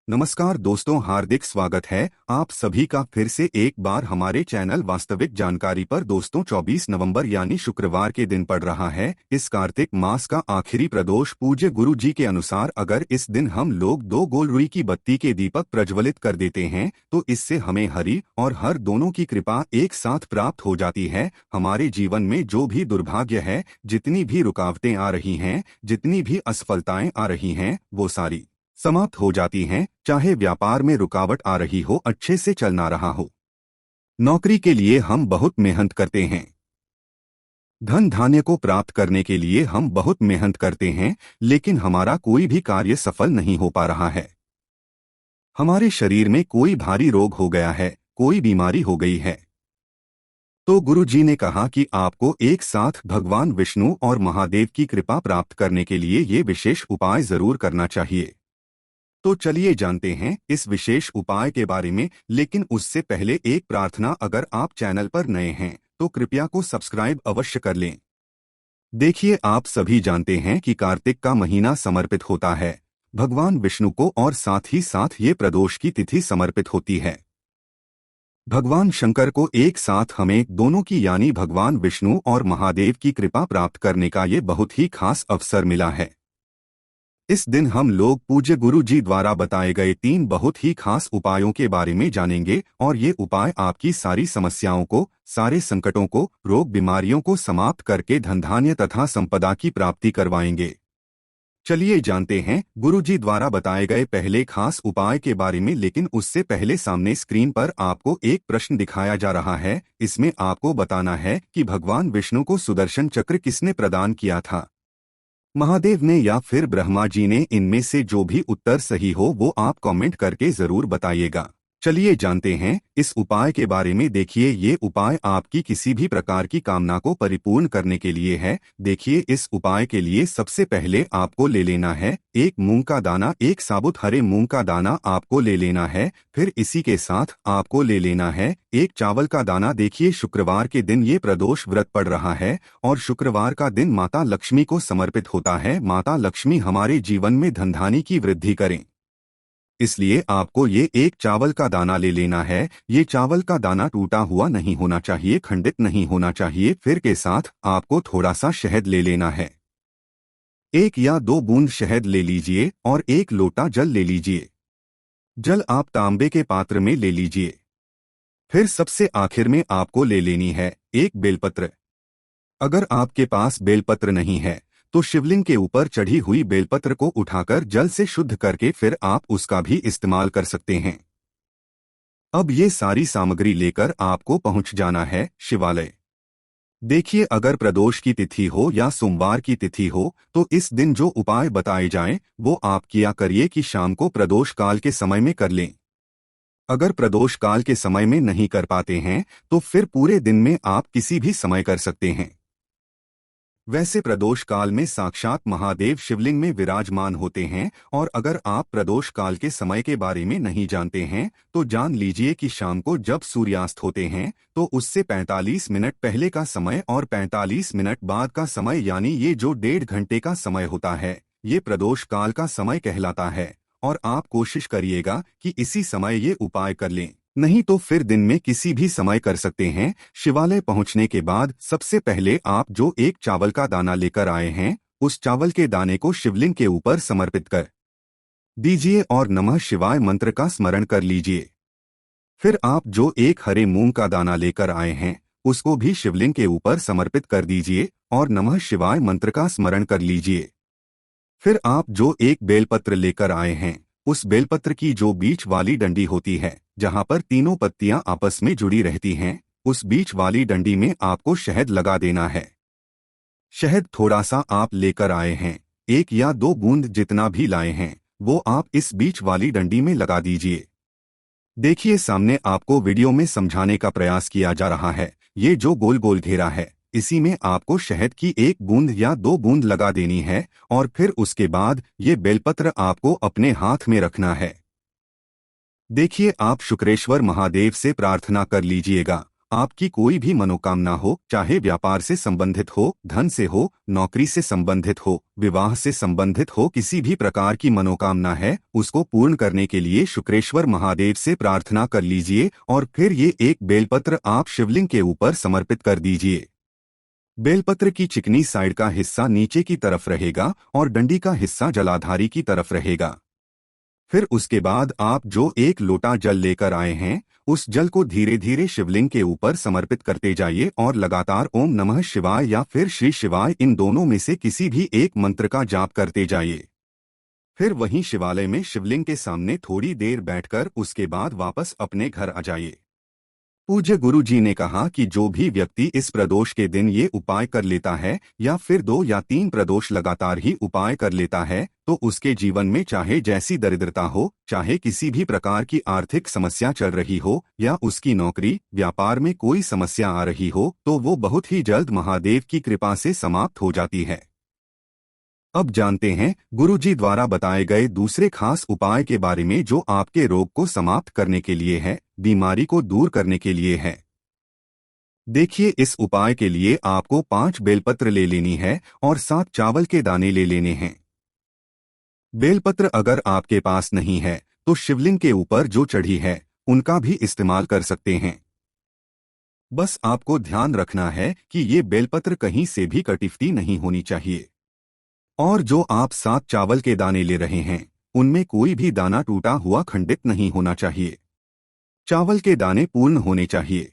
नमस्कार दोस्तों, हार्दिक स्वागत है आप सभी का फिर से एक बार हमारे चैनल वास्तविक जानकारी पर। दोस्तों 24 नवंबर यानी शुक्रवार के दिन पड़ रहा है इस कार्तिक मास का आखिरी प्रदोष। पूज्य गुरु जी के अनुसार अगर इस दिन हम लोग 2 गोल रुई की बत्ती के दीपक प्रज्वलित कर देते हैं तो इससे हमें हरि और हर दोनों की कृपा एक साथ प्राप्त हो जाती है। हमारे जीवन में जो भी दुर्भाग्य है, जितनी भी रुकावटें आ रही हैं, जितनी भी असफलताएं आ रही हैं, वो सारी समाप्त हो जाती हैं। चाहे व्यापार में रुकावट आ रही हो, अच्छे से चल ना रहा हो, नौकरी के लिए हम बहुत मेहनत करते हैं, धन धान्य को प्राप्त करने के लिए हम बहुत मेहनत करते हैं, लेकिन हमारा कोई भी कार्य सफल नहीं हो पा रहा है। हमारे शरीर में कोई भारी रोग हो गया है, कोई बीमारी हो गई है, तो गुरु जी ने कहा कि आपको एक साथ भगवान विष्णु और महादेव की कृपा प्राप्त करने के लिए ये विशेष उपाय जरूर करना चाहिए। तो चलिए जानते हैं इस विशेष उपाय के बारे में, लेकिन उससे पहले एक प्रार्थना। अगर आप चैनल पर नए हैं तो कृपया को सब्सक्राइब अवश्य कर लें। देखिए, आप सभी जानते हैं कि कार्तिक का महीना समर्पित होता है भगवान विष्णु को, और साथ ही साथ ये प्रदोष की तिथि समर्पित होती है भगवान शंकर को। एक साथ हमें दोनों की यानी भगवान विष्णु और महादेव की कृपा प्राप्त करने का ये बहुत ही खास अवसर मिला है। इस दिन हम लोग पूज्य गुरु जी द्वारा बताए गए 3 बहुत ही खास उपायों के बारे में जानेंगे, और ये उपाय आपकी सारी समस्याओं को, सारे संकटों को, रोग बीमारियों को समाप्त करके धन धान्य तथा संपदा की प्राप्ति करवाएंगे। चलिए जानते हैं गुरु जी द्वारा बताए गए पहले खास उपाय के बारे में। लेकिन उससे पहले सामने स्क्रीन पर आपको एक प्रश्न दिखाया जा रहा है। इसमें आपको बताना है कि भगवान विष्णु को सुदर्शन चक्र किसने प्रदान किया था, महादेव ने या फिर ब्रह्मा जी ने। इनमें से जो भी उत्तर सही हो वो आप कमेंट करके जरूर बताइएगा। चलिए जानते हैं इस उपाय के बारे में। देखिए, ये उपाय आपकी किसी भी प्रकार की कामना को परिपूर्ण करने के लिए है। देखिए, इस उपाय के लिए सबसे पहले आपको ले लेना है एक मूंग का दाना, एक साबुत हरे मूंग का दाना आपको ले लेना है। फिर इसी के साथ आपको ले लेना है एक चावल का दाना। देखिए, शुक्रवार के दिन ये प्रदोष व्रत पड़ रहा है और शुक्रवार का दिन माता लक्ष्मी को समर्पित होता है। माता लक्ष्मी हमारे जीवन में धनधान्य की वृद्धि करें, इसलिए आपको ये एक चावल का दाना ले लेना है। ये चावल का दाना टूटा हुआ नहीं होना चाहिए, खंडित नहीं होना चाहिए। फिर के साथ आपको थोड़ा सा शहद ले लेना है। 1 या 2 बूंद शहद ले लीजिए और 1 लोटा जल ले लीजिए। जल आप तांबे के पात्र में ले लीजिए। फिर सबसे आखिर में आपको ले लेनी है एक बेलपत्र। अगर आपके पास बेलपत्र नहीं है तो शिवलिंग के ऊपर चढ़ी हुई बेलपत्र को उठाकर जल से शुद्ध करके फिर आप उसका भी इस्तेमाल कर सकते हैं। अब ये सारी सामग्री लेकर आपको पहुंच जाना है शिवालय। देखिए, अगर प्रदोष की तिथि हो या सोमवार की तिथि हो तो इस दिन जो उपाय बताए जाएं वो आप किया करिए कि शाम को प्रदोष काल के समय में कर लें। अगर प्रदोष काल के समय में नहीं कर पाते हैं तो फिर पूरे दिन में आप किसी भी समय कर सकते हैं। वैसे प्रदोष काल में साक्षात महादेव शिवलिंग में विराजमान होते हैं, और अगर आप प्रदोष काल के समय के बारे में नहीं जानते हैं तो जान लीजिए कि शाम को जब सूर्यास्त होते हैं तो उससे 45 मिनट पहले का समय और 45 मिनट बाद का समय, यानी ये जो 1.5 घंटे का समय होता है, ये प्रदोष काल का समय कहलाता है। और आप कोशिश करिएगा कि इसी समय ये उपाय कर लें, नहीं तो फिर दिन में किसी भी समय कर सकते हैं। शिवालय पहुंचने के बाद सबसे पहले आप जो एक चावल का दाना लेकर आए हैं उस चावल के दाने को शिवलिंग के ऊपर समर्पित कर दीजिए और नमः शिवाय मंत्र का स्मरण कर लीजिए। फिर आप जो एक हरे मूंग का दाना लेकर आए हैं उसको भी शिवलिंग के ऊपर समर्पित कर दीजिए और नमः शिवाय मंत्र का स्मरण कर लीजिए। फिर आप जो एक बेलपत्र लेकर आए हैं उस बेलपत्र की जो बीच वाली डंडी होती है, जहां पर तीनों पत्तियां आपस में जुड़ी रहती हैं, उस बीच वाली डंडी में आपको शहद लगा देना है। शहद थोड़ा सा आप लेकर आए हैं, 1 या 2 बूंद जितना भी लाए हैं वो आप इस बीच वाली डंडी में लगा दीजिए। देखिए, सामने आपको वीडियो में समझाने का प्रयास किया जा रहा है। ये जो गोल गोल घेरा है इसी में आपको शहद की 1 बूंद या 2 बूंद लगा देनी है, और फिर उसके बाद ये बेलपत्र आपको अपने हाथ में रखना है। देखिए, आप शुक्रेश्वर महादेव से प्रार्थना कर लीजिएगा आपकी कोई भी मनोकामना हो, चाहे व्यापार से संबंधित हो, धन से हो, नौकरी से संबंधित हो, विवाह से संबंधित हो, किसी भी प्रकार की मनोकामना है, उसको पूर्ण करने के लिए शुक्रेश्वर महादेव से प्रार्थना कर लीजिए और फिर ये एक बेलपत्र आप शिवलिंग के ऊपर समर्पित कर दीजिए। बेलपत्र की चिकनी साइड का हिस्सा नीचे की तरफ रहेगा और डंडी का हिस्सा जलाधारी की तरफ रहेगा। फिर उसके बाद आप जो एक लोटा जल लेकर आए हैं, उस जल को धीरे धीरे शिवलिंग के ऊपर समर्पित करते जाइए और लगातार ओम नमः शिवाय या फिर श्री शिवाय इन दोनों में से किसी भी एक मंत्र का जाप करते जाइए। फिर वहीं शिवालय में शिवलिंग के सामने थोड़ी देर बैठकर उसके बाद वापस अपने घर आ जाइए। पूज्य गुरु जी ने कहा कि जो भी व्यक्ति इस प्रदोष के दिन ये उपाय कर लेता है या फिर 2 या 3 प्रदोष लगातार ही उपाय कर लेता है, तो उसके जीवन में चाहे जैसी दरिद्रता हो, चाहे किसी भी प्रकार की आर्थिक समस्या चल रही हो या उसकी नौकरी व्यापार में कोई समस्या आ रही हो, तो वो बहुत ही जल्द महादेव की कृपा से समाप्त हो जाती है। अब जानते हैं गुरुजी द्वारा बताए गए दूसरे खास उपाय के बारे में जो आपके रोग को समाप्त करने के लिए है, बीमारी को दूर करने के लिए है। देखिए, इस उपाय के लिए आपको 5 बेलपत्र ले लेनी है और 7 चावल के दाने ले लेने हैं। बेलपत्र अगर आपके पास नहीं है तो शिवलिंग के ऊपर जो चढ़ी है उनका भी इस्तेमाल कर सकते हैं। बस आपको ध्यान रखना है कि ये बेलपत्र कहीं से भी कटिफ्ती नहीं होनी चाहिए। और जो आप 7 चावल के दाने ले रहे हैं, उनमें कोई भी दाना टूटा हुआ खंडित नहीं होना चाहिए। चावल के दाने पूर्ण होने चाहिए।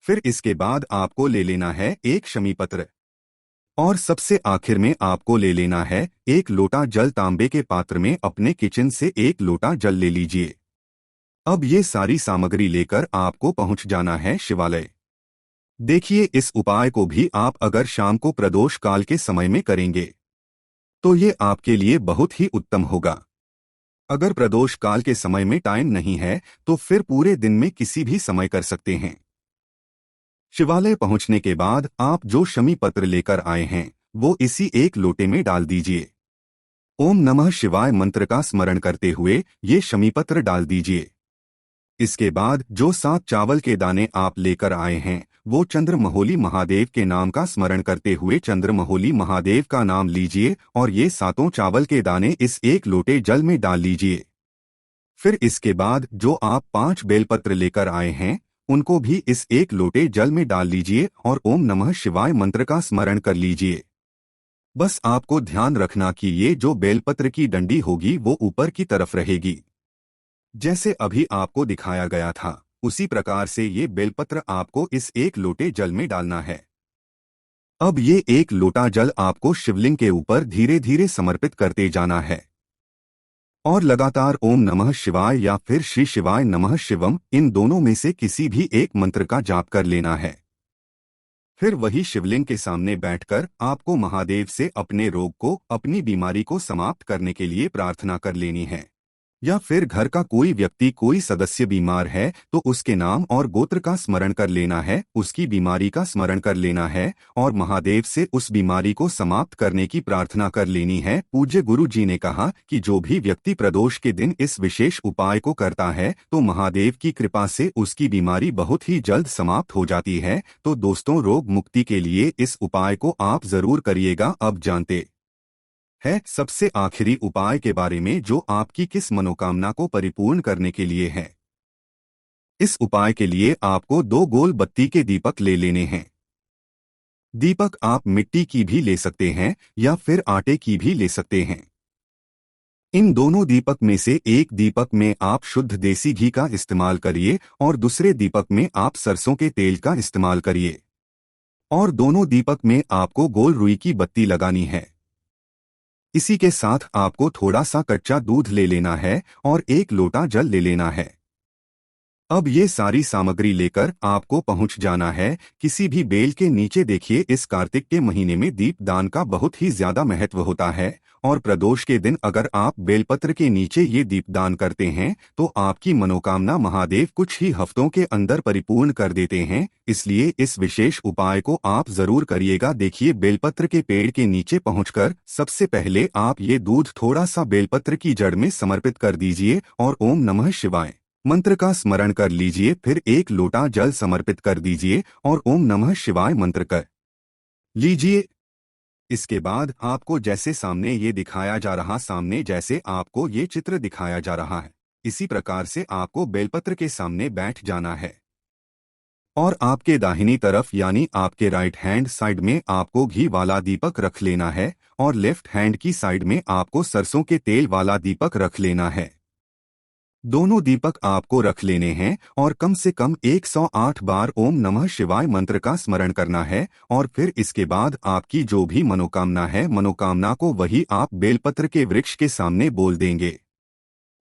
फिर इसके बाद आपको ले लेना है एक शमी पत्र और सबसे आखिर में आपको ले लेना है एक लोटा जल। तांबे के पात्र में अपने किचन से एक लोटा जल ले लीजिए। अब ये सारी सामग्री लेकर आपको पहुंच जाना है शिवालय। देखिए, इस उपाय को भी आप अगर शाम को प्रदोष काल के समय में करेंगे तो ये आपके लिए बहुत ही उत्तम होगा। अगर प्रदोष काल के समय में टाइम नहीं है तो फिर पूरे दिन में किसी भी समय कर सकते हैं। शिवालय पहुंचने के बाद आप जो शमी पत्र लेकर आए हैं वो इसी एक लोटे में डाल दीजिए। ओम नमः शिवाय मंत्र का स्मरण करते हुए ये शमी पत्र डाल दीजिए। इसके बाद जो 7 चावल के दाने आप लेकर आए हैं वो चंद्रमौली महादेव के नाम का स्मरण करते हुए चंद्रमौली महादेव का नाम लीजिए और ये 7 चावल के दाने इस एक लोटे जल में डाल लीजिए। फिर इसके बाद जो आप 5 बेलपत्र लेकर आए हैं उनको भी इस एक लोटे जल में डाल लीजिए और ओम नमः शिवाय मंत्र का स्मरण कर लीजिए। बस आपको ध्यान रखना कि ये जो बेलपत्र की डंडी होगी वो ऊपर की तरफ रहेगी। जैसे अभी आपको दिखाया गया था उसी प्रकार से ये बेलपत्र आपको इस एक लोटे जल में डालना है। अब ये एक लोटा जल आपको शिवलिंग के ऊपर धीरे धीरे समर्पित करते जाना है और लगातार ओम नमः शिवाय या फिर श्री शिवाय नमः शिवम इन दोनों में से किसी भी एक मंत्र का जाप कर लेना है। फिर वही शिवलिंग के सामने बैठकर आपको महादेव से अपने रोग को, अपनी बीमारी को समाप्त करने के लिए प्रार्थना कर लेनी है। या फिर घर का कोई व्यक्ति, कोई सदस्य बीमार है तो उसके नाम और गोत्र का स्मरण कर लेना है, उसकी बीमारी का स्मरण कर लेना है और महादेव से उस बीमारी को समाप्त करने की प्रार्थना कर लेनी है। पूज्य गुरु जी ने कहा कि जो भी व्यक्ति प्रदोष के दिन इस विशेष उपाय को करता है तो महादेव की कृपा से उसकी बीमारी बहुत ही जल्द समाप्त हो जाती है। तो दोस्तों, रोग मुक्ति के लिए इस उपाय को आप जरूर करिएगा। अब जानते है सबसे आखिरी उपाय के बारे में जो आपकी किस मनोकामना को परिपूर्ण करने के लिए है। इस उपाय के लिए आपको 2 गोल बत्ती के दीपक ले लेने हैं। दीपक आप मिट्टी की भी ले सकते हैं या फिर आटे की भी ले सकते हैं। इन दोनों दीपक में से एक दीपक में आप शुद्ध देसी घी का इस्तेमाल करिए और दूसरे दीपक में आप सरसों के तेल का इस्तेमाल करिए और दोनों दीपक में आपको गोल रुई की बत्ती लगानी है। इसी के साथ आपको थोड़ा सा कच्चा दूध ले लेना है और 1 लोटा जल ले लेना है। अब ये सारी सामग्री लेकर आपको पहुंच जाना है किसी भी बेल के नीचे। देखिए, इस कार्तिक के महीने में दीप दान का बहुत ही ज्यादा महत्व होता है और प्रदोष के दिन अगर आप बेलपत्र के नीचे ये दीपदान करते हैं तो आपकी मनोकामना महादेव कुछ ही हफ्तों के अंदर परिपूर्ण कर देते हैं। इसलिए इस विशेष उपाय को आप जरूर करिएगा। देखिए, बेलपत्र के पेड़ के नीचे पहुंचकर सबसे पहले आप ये दूध थोड़ा सा बेलपत्र की जड़ में समर्पित कर दीजिए और ओम नमः शिवाय मंत्र का स्मरण कर लीजिए, फिर एक लोटा जल समर्पित कर दीजिए और ओम नमः शिवाय मंत्र कर लीजिए। इसके बाद आपको जैसे सामने ये दिखाया जा रहा सामने जैसे आपको ये चित्र दिखाया जा रहा है, इसी प्रकार से आपको बेलपत्र के सामने बैठ जाना है और आपके दाहिनी तरफ यानी आपके राइट हैंड साइड में आपको घी वाला दीपक रख लेना है और लेफ्ट हैंड की साइड में आपको सरसों के तेल वाला दीपक रख लेना है। दोनों दीपक आपको रख लेने हैं और कम से कम 108 बार ओम नमः शिवाय मंत्र का स्मरण करना है और फिर इसके बाद आपकी जो भी मनोकामना है, मनोकामना को वही आप बेलपत्र के वृक्ष के सामने बोल देंगे।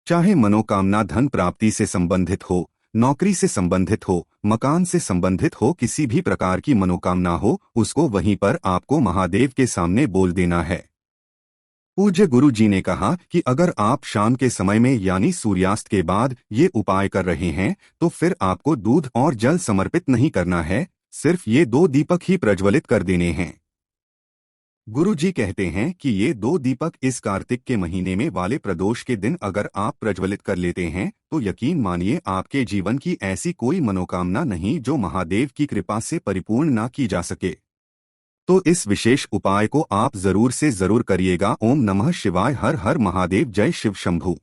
चाहे मनोकामना धन प्राप्ति से संबंधित हो, नौकरी से संबंधित हो, मकान से संबंधित हो, किसी भी प्रकार की मनोकामना हो, उसको वहीं पर आपको महादेव के सामने बोल देना है। पूज्य गुरु जी ने कहा कि अगर आप शाम के समय में यानी सूर्यास्त के बाद ये उपाय कर रहे हैं तो फिर आपको दूध और जल समर्पित नहीं करना है, सिर्फ ये 2 दीपक ही प्रज्वलित कर देने हैं। गुरु जी कहते हैं कि ये 2 दीपक इस कार्तिक के महीने में वाले प्रदोष के दिन अगर आप प्रज्वलित कर लेते हैं तो यकीन मानिए आपके जीवन की ऐसी कोई मनोकामना नहीं जो महादेव की कृपा से परिपूर्ण ना की जा सके। तो इस विशेष उपाय को आप जरूर से जरूर करिएगा। ओम नमः शिवाय। हर हर महादेव। जय शिव शंभू।